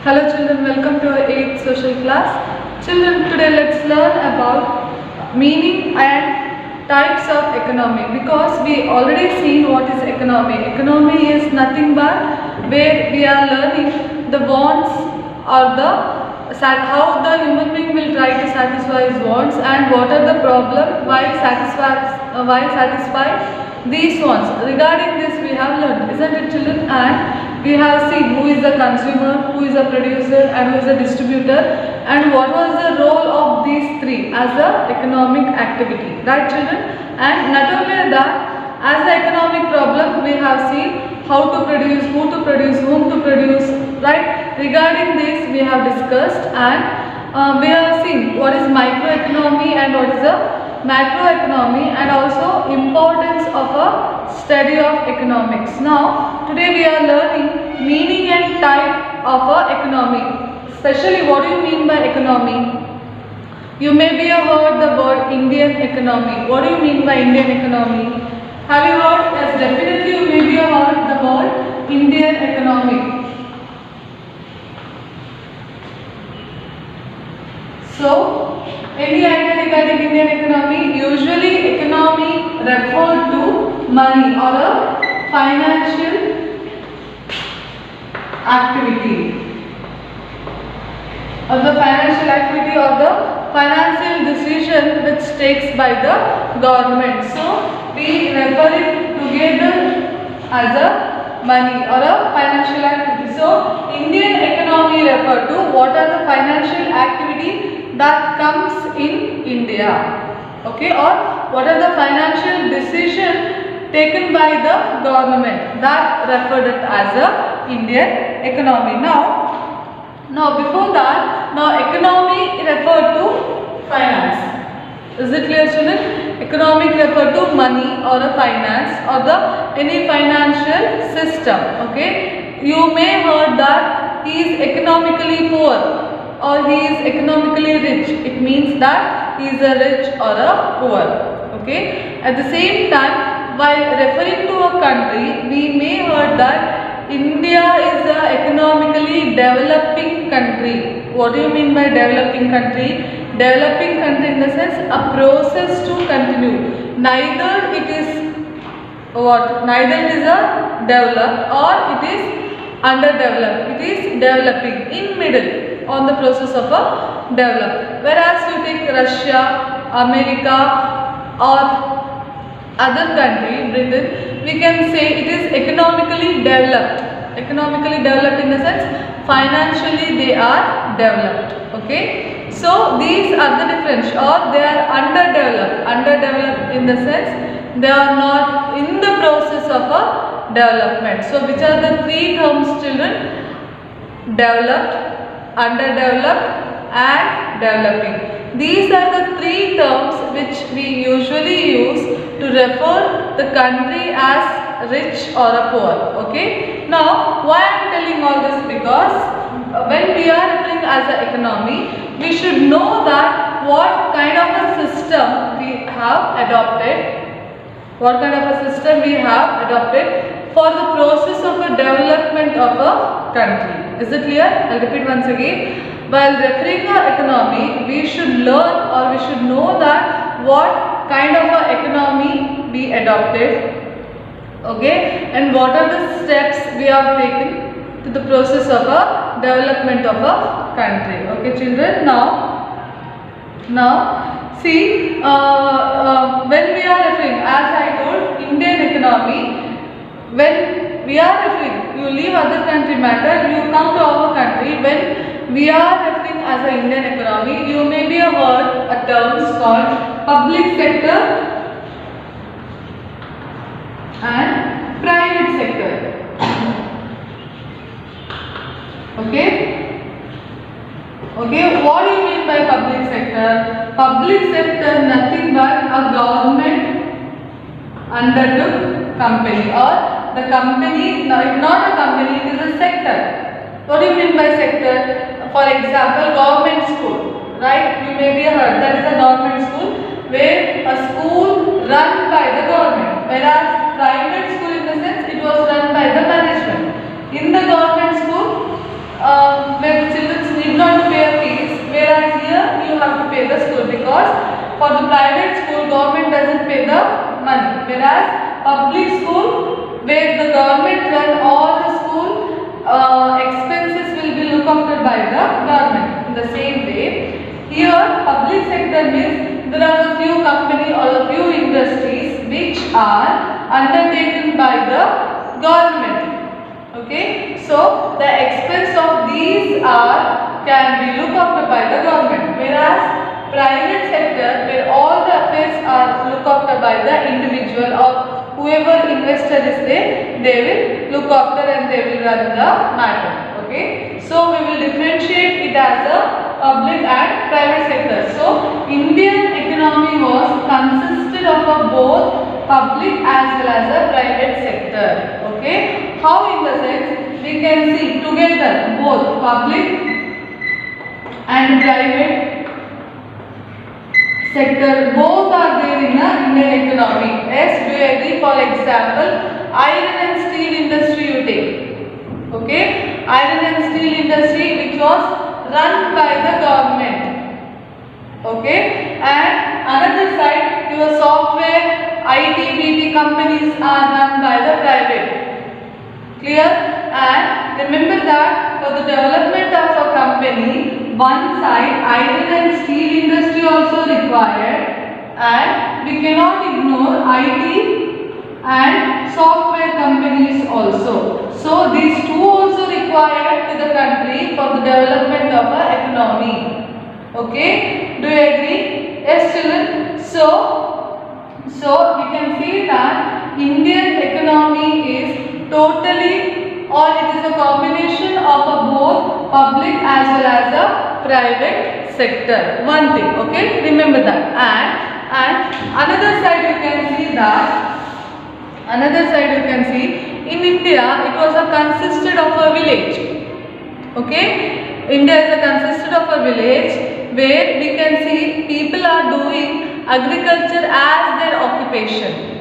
Hello children, welcome to our 8th social class. Children, today let's learn about meaning and types of economy, because we already seen what is economy. Economy is nothing but where we are learning the wants or how the human being will try to satisfy his wants and what are the problem while satisfy these wants. Regarding this we have learned, isn't it children? And we have seen who is the consumer, who is the producer and who is the distributor, and what was the role of these three as the economic activity, right children? And not only that, as the economic problem we have seen how to produce, who to produce, whom to produce, right? Regarding this we have discussed, and we have seen what is microeconomy and what is the macroeconomy, and also importance of a study of economics. Now today we are learning meaning and type of a economy. Especially, what do you mean by economy? You may be heard the word Indian economy. What do you mean by Indian economy? Have you heard? Yes, definitely you may be heard the word Indian economy. So, any idea regarding Indian economy? Usually economy refer to money or a financial activity, or the financial activity or the financial decision which takes by the government. So we refer it together as a money or a financial activity. So Indian economy refer to what are the financial activity that comes in India, okay, or what are the financial decision taken by the government, that referred it as a Indian economy. Now before that, now economy referred to finance. Is it clear children? Economic refer to money or a finance or the any financial system, okay. You may heard that he is economically poor or he is economically rich. It means that he is a rich or a poor, okay. At the same time, while referring to a country, we may heard that India is a economically developing country. What do you mean by developing country? Developing country in the sense a process to continue. Neither it is a developed or it is underdeveloped. It is developing in middle on the process of a develop. Whereas you take Russia, America or other country, Britain, we can say it is economically developed. Economically developed in the sense financially they are developed, okay. So these are the difference, or they are underdeveloped. Underdeveloped in the sense they are not in the process of a development. So which are the three terms children? Developed, underdeveloped and developing. These are the three terms which we usually use to refer the country as rich or a poor, okay. Now why I am telling all this? Because when we are referring as an economy, we should know that what kind of a system we have adopted, what kind of a system we have adopted for the process of a development of a country. Is it clear? I will repeat once again. While referring to economy, we should learn or we should know that what kind of a economy we adopted, okay, and what are the steps we have taken to the process of a development of a country, okay children. Now see, when we are referring, as I told, Indian economy, when we are referring, you leave other country matter, you come to our country. When we are referring as an Indian economy, you may be heard a terms called public sector and private sector, okay. What do you mean by public sector? Public sector nothing but a government undertook company, or the company, not a company, it is a sector. What do you mean by sector? For example, government school, right? You may be heard that is a government school, where a school run by the government, whereas private school in the sense it was run by the management. In the government school, when pay a fees, whereas here you have to pay the school, because for the private school government doesn't pay the money, whereas public school where the government run all the school expenses will be looked after by the government. In the same way, here public sector means there are a few company or a few industries which are undertaken by the government. Okay, so the expense of these can be looked after by the government, whereas private sector where all the affairs are looked after by the individual or whoever investor is there, they will look after and they will run the matter. Okay, so we will differentiate it as a public and private sector. So Indian economy was consisted of both public as well as a private sector. Okay, how? In the sense we can see together both public and private sector, both are there in the Indian economy. Yes, do you agree? For example, iron and steel industry you take. Okay, iron and steel industry which was run by the government. Okay, and another side your software, IT, BT companies are run by the private. Clear? And remember that for the development of a company, one side iron and steel industry also required, and we cannot ignore IT and software companies also. So these two also required to the country for the development of our economy. Okay, do you agree? Yes, children. So we can see that Indian economy is totally, or it is a combination of both public as well as a private sector. One thing, okay, remember that. And another side you can see that, in India it was consisted of a village. Okay, India is consisted of a village where we can see people are doing agriculture as their occupation.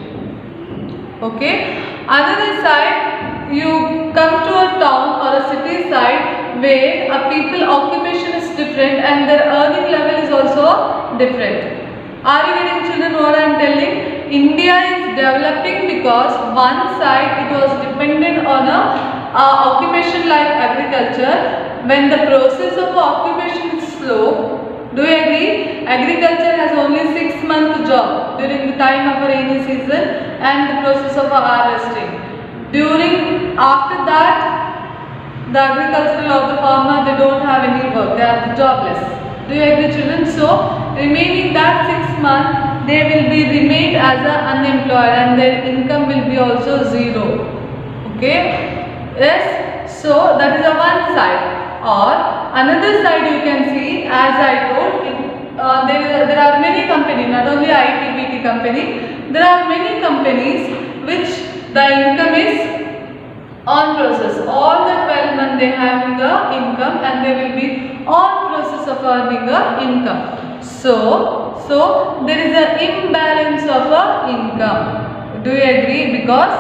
Okay, another side you come to a town or a city side where a people occupation is different and their earning level is also different. Are you getting, children, what I am telling? India is developing because one side it was dependent on a occupation like agriculture. When the process of occupation is slow, do you agree? Agriculture has only 6 months job during the time of a rainy season and the process of harvesting. After that, the agricultural or the farmer, they don't have any work, they are jobless. Do you agree, children? So remaining that 6 months, they will be remained as unemployed and their income will be also zero. Okay, yes, so that is a one side. Or another side you can see, as I told, there are many companies, not only IT, BT company, there are many companies which the income is on process. All the 12 months they have the income and they will be on process of earning the income. So there is an imbalance of income. Do you agree? Because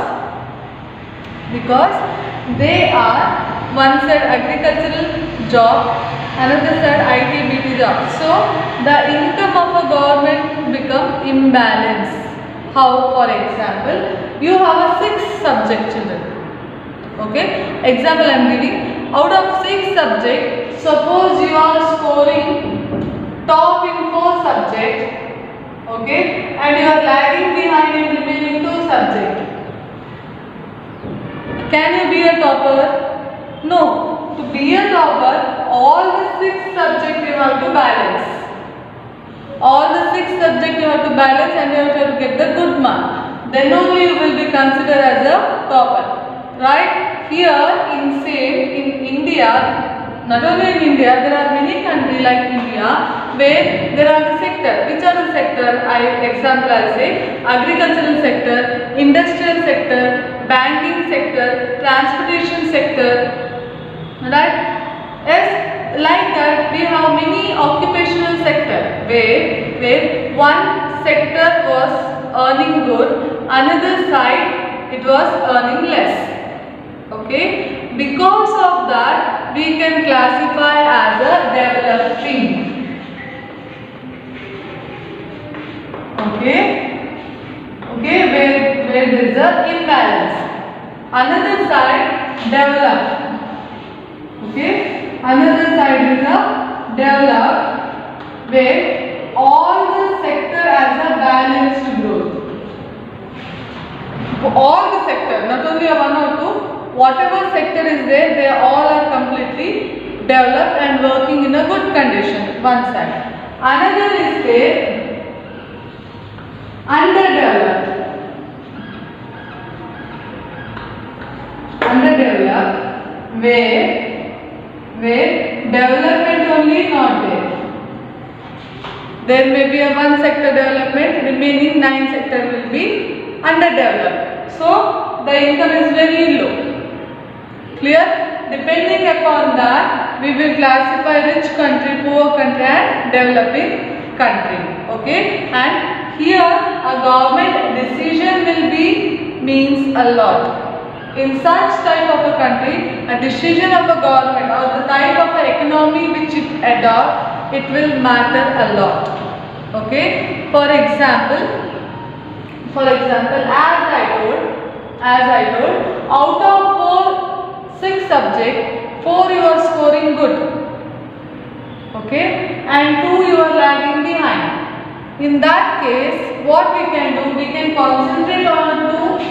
they are one side agricultural job, another side IT, BT job. So the income of a government become imbalance. How? For example, you have a 6 subject, children. Okay, example I am giving. Out of 6 subjects, suppose you are scoring top in 4 subjects, okay, and you are lagging behind in remaining 2 subjects. Can you be a topper? No. To be a topper, all the 6 subjects you have to balance. All the 6 subjects you have to balance and you have to get the good mark. Then only you will be considered as a topper. Right? Here in India, not only in India, there are many countries like India where there are the sector. Which are the sector? Example I will say agricultural sector, industrial sector, banking sector, transportation sector. Right? Yes, like that we have many occupational sector where one sector was earning good, another side it was earning less. Okay, Because of that, we can classify as a developing. Okay, where there is a imbalance. Another side, developed. Okay, another side is a developed, where all the sector has a balanced growth. All the sector, not only one or two, whatever sector is there, they all are completely developed and working in a good condition. One side. Another is there, underdeveloped. Underdeveloped, where development only not there. There may be a one sector development, remaining 9 sector will be underdeveloped. So the income is very low. Clear? Depending upon that, we will classify rich country, poor country and developing country. Okay? And here a government decision will be means a lot. In such type of a country, a decision of a government or the type of an economy which it adopt, it will matter a lot. Okay? For example, as I told, out of 6 subjects, 4 you are scoring good. Okay? And 2 you are lagging behind. In that case, what we can do, we can concentrate on 2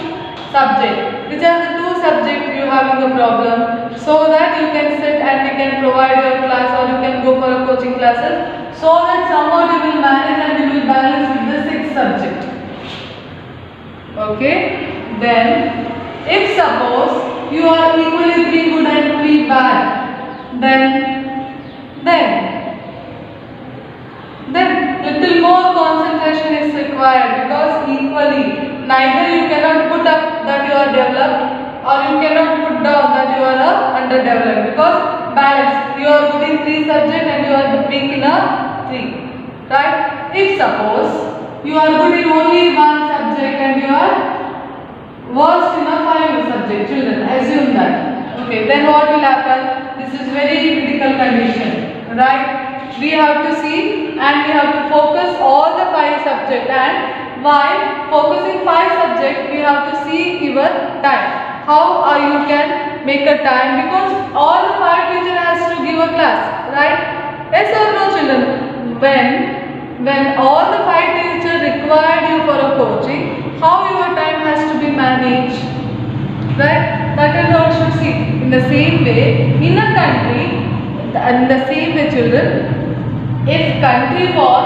subjects. Which are the 2 subjects you having a problem, so that you can sit and we can provide your class, or you can go for a coaching classes, so that somehow you will manage and you will balance with the 6 subjects. Okay? Then, if suppose you are equally 3 good and 3 bad, then little more concentration is required, because equally neither you cannot put up that you are developed, or you cannot put down that you are underdeveloped, because balance, you are good in 3 subjects and you are weak in a 3, right? If suppose you are good in only 1 subject and you are worst in a 5 subject, children, assume that. Okay, then what will happen? This is very critical condition, right? We have to see and we have to focus all the 5 subjects, and while focusing 5 subjects, we have to see your time. How you can make a time, because all the 5 teacher has to give a class, right? Yes or no, children? When all the 5 teachers required you for a coaching, how your time has to be managed, right? That is how you should see. In the same way, in a country, in the same way, children, if country was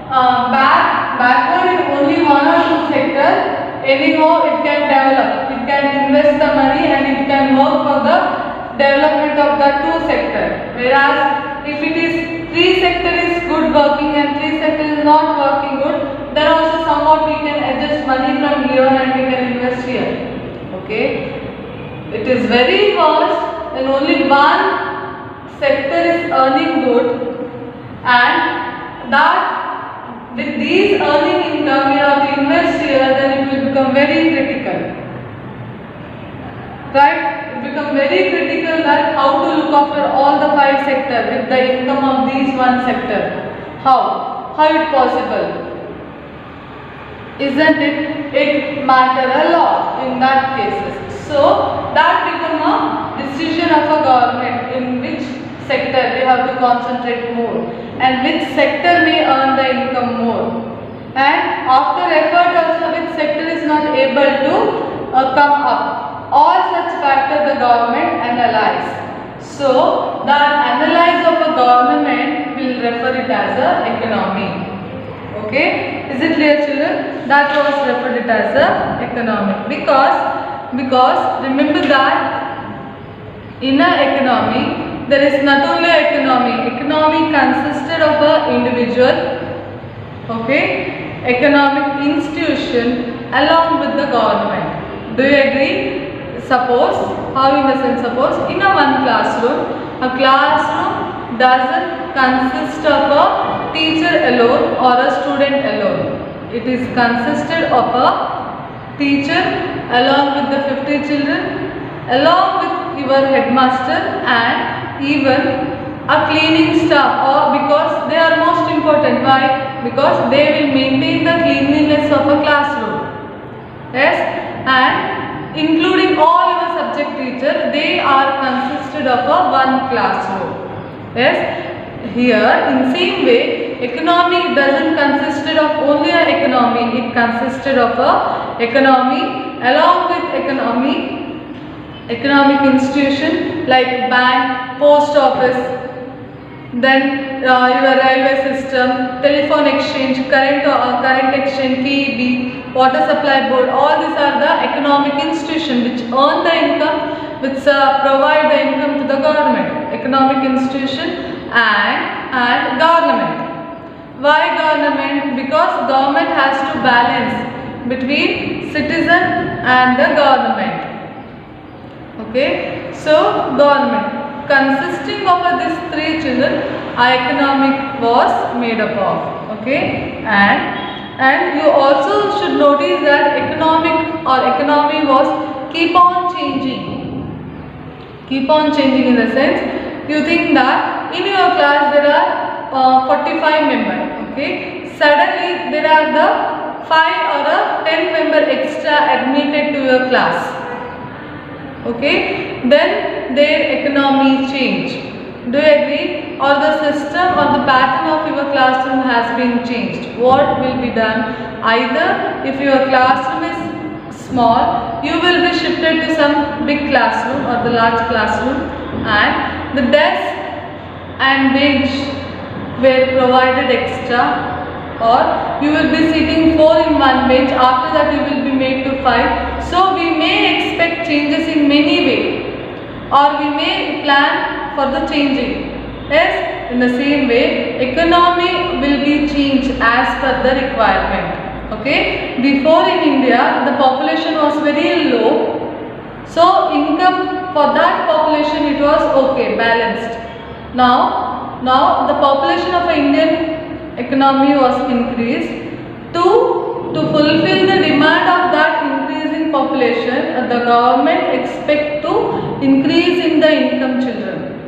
backward in only 1 or 2 sectors, anyhow it can develop, it can invest the money and it can work for the development of the 2 sector. Whereas if it is 3 sector is good working and 3 sector is not working good, then also somewhat we can adjust money from here and we can invest here. Okay? It is very worse when only 1 sector is earning good, and that with these earning income we have to invest here, then it will become very critical. Right? It become very critical that how to look after all the 5 sectors with the income of these 1 sector. How? How it possible? Isn't it? It matter a lot in that cases. So that become a decision of a government in which sector they have to concentrate more, and which sector may earn the income more, and after effort also which sector is not able to come up. All such factors the government analyze. So the analyze of a government will refer it as a economy. Okay, is it clear, children? That was referred it as a economic, because remember that in a economy there is not only economy. Economy consisted of a individual, okay, economic institution along with the government. Do you agree? Suppose, how in the sense, suppose in a 1 classroom, a classroom doesn't consist of a teacher alone or a student alone. It is consisted of a teacher along with the 50 children, along with your headmaster and even a cleaning staff, or because they are most important. Why? Because they will maintain the cleanliness of a classroom. Yes, and including all your subject teacher, they are consisted of a one classroom. Yes, here in same way, economy doesn't consisted of only a economy. It consisted of a economy along with economic institution like bank, post office, then your railway system, telephone exchange, current exchange, KEB, water supply board. All these are the economic institution which earn the income, which provide the income to the government. Economic institution and government. Why government? Because government has to balance between citizen and the government. Okay, so government consisting of these three children, economic was made up of. Okay, and you also should notice that economy was keep on changing in the sense, you think that in your class there are 45 members. Okay, suddenly there are the 5 or a 10 member extra admitted to your class. Okay, then their economy change. Do you agree? Or the system or the pattern of your classroom has been changed. What will be done? Either if your classroom is small, you will be shifted to some big classroom or the large classroom, and the desk and bench were provided extra, or you will be sitting 4 in one bench. After that you will be made to 5. So we may expect changes in many ways, or we may plan for the changing. Yes, in the same way, economy will be changed as per the requirement. Okay, before in India the population was very low, so income for that population it was okay, balanced. Now the population of Indian economy was increased. To fulfill the demand of that increasing population, the government expect to increase in the income children.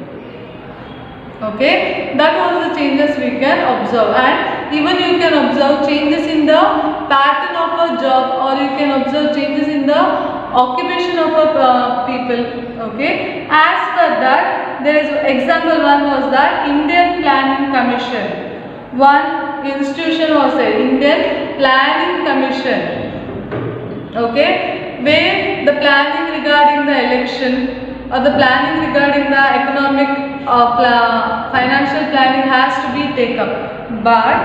Okay, that was the changes we can observe, and even you can observe changes in the pattern of a job, or you can observe changes in the occupation of a people. Okay, as per that, there is example one was that Indian Planning Commission. One institution was there, Indian Planning Commission. Okay, where the planning regarding the election or the planning regarding the economic financial planning has to be taken up, but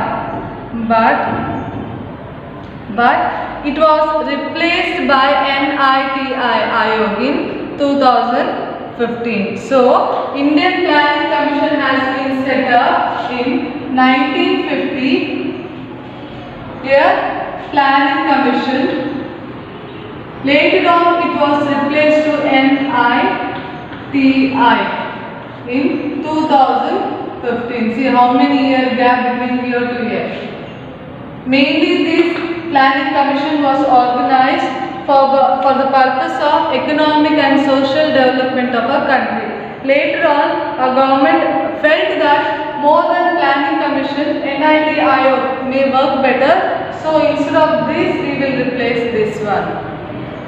it was replaced by NITI Aayog in 2015. So Indian Planning Commission has been set up in 1950. Here Planning Commission. Later on it was replaced to NITI in 2015. See how many year gap between year to year. Mainly this Planning Commission was organized for the purpose of economic and social development of a country. Later on, a government felt that more than Planning Commission, NITI Aayog may work better. So instead of this, we will replace this one.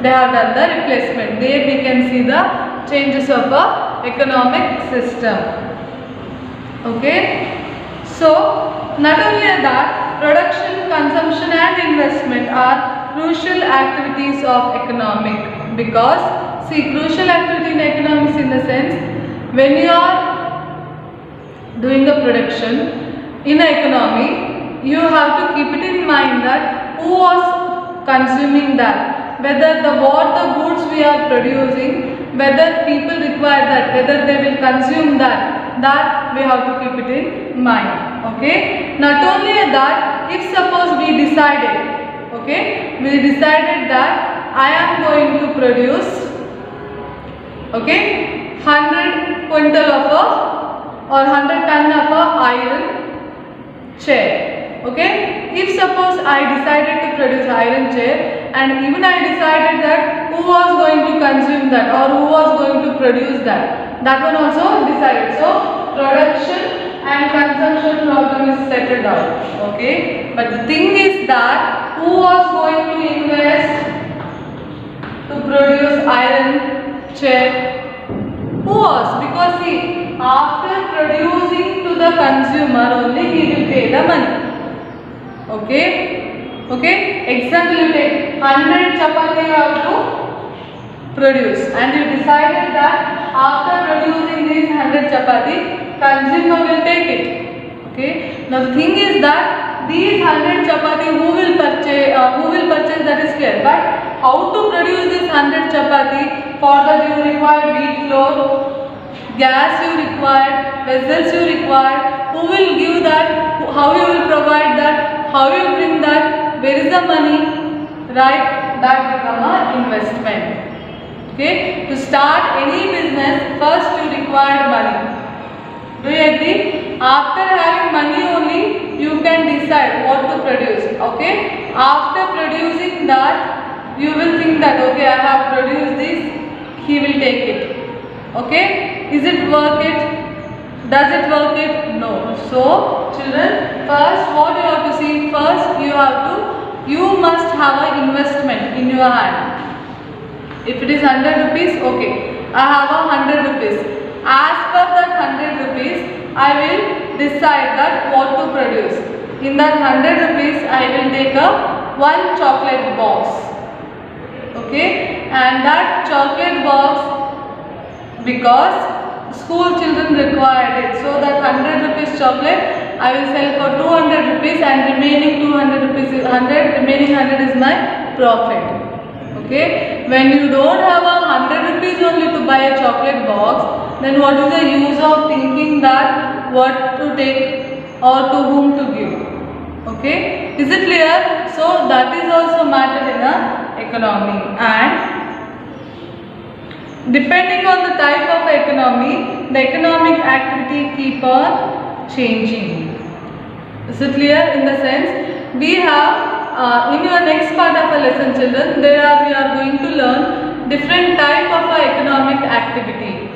They have done the replacement. There we can see the changes of a economic system. Okay. So not only that, production, consumption and investment are crucial activities of economic, because see, crucial activity in economics in the sense, when you are doing a production in an economy, you have to keep it in mind that who was consuming that, whether what the goods we are producing, whether people require that, whether they will consume that we have to keep it in mind. Okay, not only that, if suppose we decided that I am going to produce 100 quintal of or 100 ton of iron chair. Okay, if suppose I decided to produce iron chair, and even I decided that who was going to consume that or who was going to produce that. That one also decided. So production and consumption problem is settled out. Okay. But the thing is that who was going to invest to produce iron, check? Who was? Because see, after producing to the consumer only he will pay the money. Okay. Okay. Example, you take 100 chapati you have to produce, and you decided that after producing these 100 chapati, consumer will take it. Okay. Now the thing is that these 100 chapati who will purchase that is clear. But how to produce this 100 chapati? For that you require wheat flour, gas you require, vessels you require. Who will give that? How you will provide that? How you bring that? Where is the money? Right? That become an investment. Okay? To start any business, first you require money. Do you agree? After having money only, you can decide what to produce. Okay? After producing that, you will think that okay, I have produced this, he will take it. Okay? Is it worth it? Does it work it? No. So, children, first what you have to see, first you must have an investment in your hand. If it is 100 rupees, okay, I have a 100 rupees. As per that 100 rupees, I will decide that what to produce. In that 100 rupees, I will take one chocolate box. Okay, and that chocolate box, because school children required it, so that 100 rupees chocolate I will sell for 200 rupees, and remaining 200 rupees is 100, remaining 100 is my profit. Okay, when you don't have a 100 rupees only to buy a chocolate box, then what is the use of thinking that what to take or to whom to give? Okay, is it clear? So that is also matter in a economy, and depending on the type of economy, the economic activity keep on changing. Is it clear? In the sense, we have in your next part of a lesson, children, we are going to learn different type of economic activity.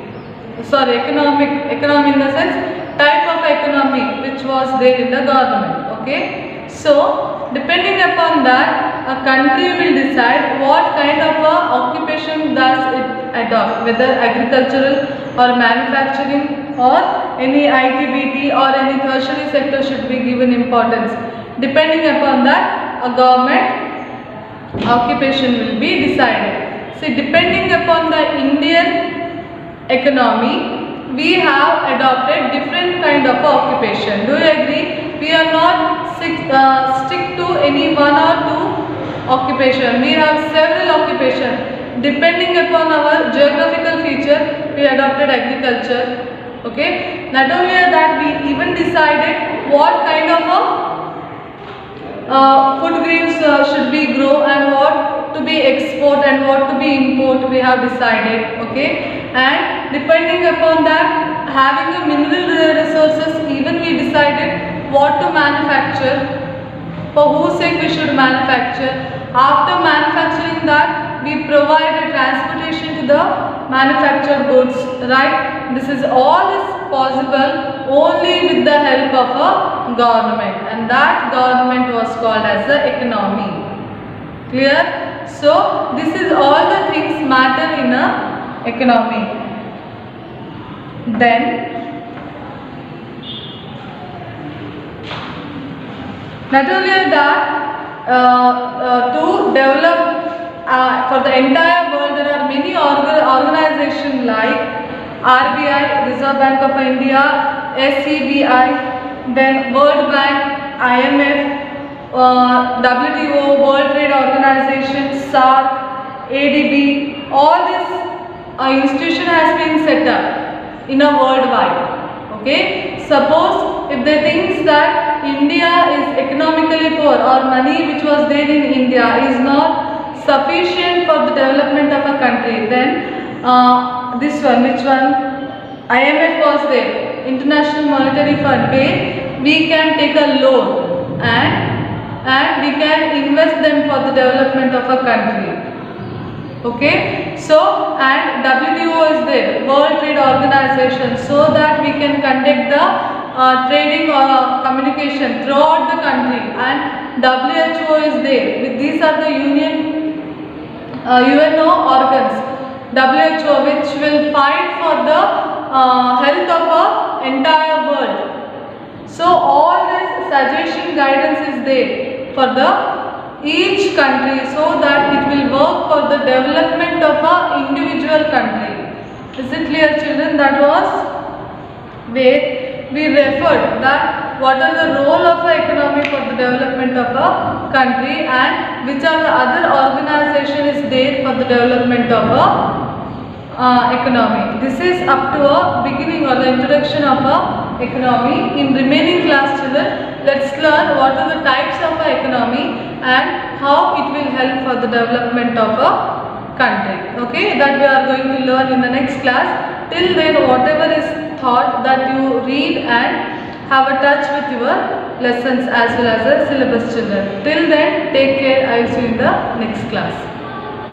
Sorry, economy in the sense type of economy which was there in the government. Okay, so depending upon that, a country will decide what kind of occupation does it adopt, whether agricultural or manufacturing or any ITBT or any tertiary sector should be given importance. Depending upon that, a government occupation will be decided. See, depending upon the Indian economy, we have adopted different kind of occupation. Do you agree? We are not stick to any one or two occupation. We have several occupation. Depending upon our geographical feature, we adopted agriculture. Okay. Not only that, we even decided what kind of food grains should be grow and what to be export and what to be import. We have decided. Okay. And depending upon that, having a mineral resources, even we decided what to manufacture. For whose sake we should manufacture. After manufacturing that, we provide a transportation to the manufactured goods, right? This is all is possible only with the help of a government, and that government was called as the economy. Clear? So this is all the things matter in a economy. Then not only that, to develop for the entire world, there are many organizations like RBI, Reserve Bank of India, SCBI, then World Bank, IMF, WTO, World Trade Organization, SAARC, ADB. All this institution has been set up in a worldwide. Okay. Suppose if they think that India is economically poor, or money which was there in India is not sufficient for the development of a country, then this one, which one? IMF was there, International Monetary Fund, where we can take a loan and we can invest them for the development of a country. Okay, so and WTO is there, World Trade Organization, so that we can conduct the trading or communication throughout the country, and WHO is there. These are the UNO organs, WHO, which will fight for the health of the entire world. So all this suggestion guidance is there for the each country, so that it will work for the development of a individual country. Is it clear, children? That was where we referred that what are the role of the economy for the development of a country, and which are the other organization is there for the development of a economy. This is up to a beginning or the introduction of a economy. In remaining class, children, let's learn what are the types of a economy and how it will help for the development of a country. Okay, that we are going to learn in the next class. Till then, whatever is thought, that you read and have a touch with your lessons as well as the syllabus, children. Till then, take care. I will see you in the next class.